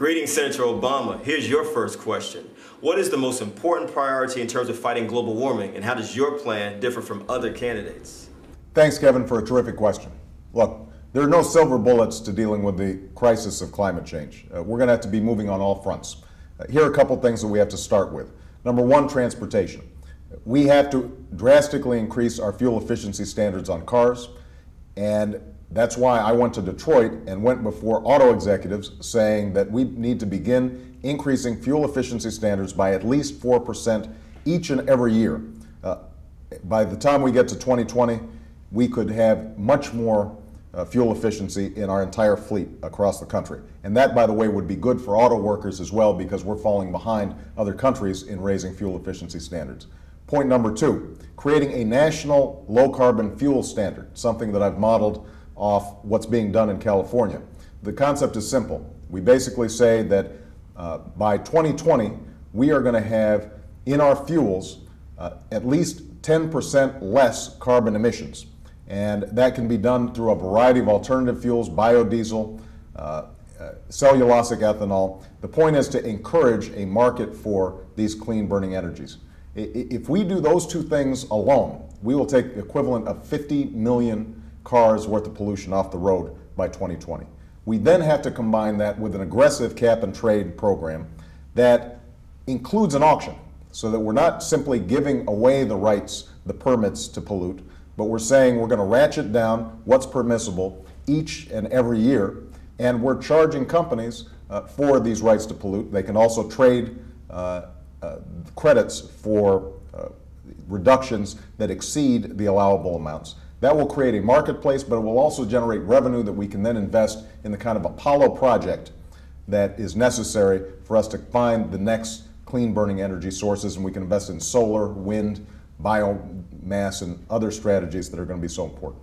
Greetings, Senator Obama. Here's your first question. What is the most important priority in terms of fighting global warming, and how does your plan differ from other candidates? Thanks, Kevin, for a terrific question. Look, there are no silver bullets to dealing with the crisis of climate change. We're going to have to be moving on all fronts. Here are a couple things that we have to start with. Number one, transportation. We have to drastically increase our fuel efficiency standards on cars, and that's why I went to Detroit and went before auto executives saying that we need to begin increasing fuel efficiency standards by at least 4% each and every year. By the time we get to 2020, we could have much more fuel efficiency in our entire fleet across the country. And that, by the way, would be good for auto workers as well, because we're falling behind other countries in raising fuel efficiency standards. Point number two, creating a national low-carbon fuel standard, something that I've modeled off what's being done in California. The concept is simple. We basically say that by 2020, we are going to have in our fuels at least 10% less carbon emissions. And that can be done through a variety of alternative fuels, biodiesel, cellulosic ethanol. The point is to encourage a market for these clean burning energies. If we do those two things alone, we will take the equivalent of 50 million cars worth of pollution off the road by 2020. We then have to combine that with an aggressive cap and trade program that includes an auction, so that we're not simply giving away the rights, the permits to pollute, but we're saying we're going to ratchet down what's permissible each and every year, and we're charging companies for these rights to pollute. They can also trade credits for reductions that exceed the allowable amounts. That will create a marketplace, but it will also generate revenue that we can then invest in the kind of Apollo project that is necessary for us to find the next clean burning energy sources, and we can invest in solar, wind, biomass, and other strategies that are going to be so important.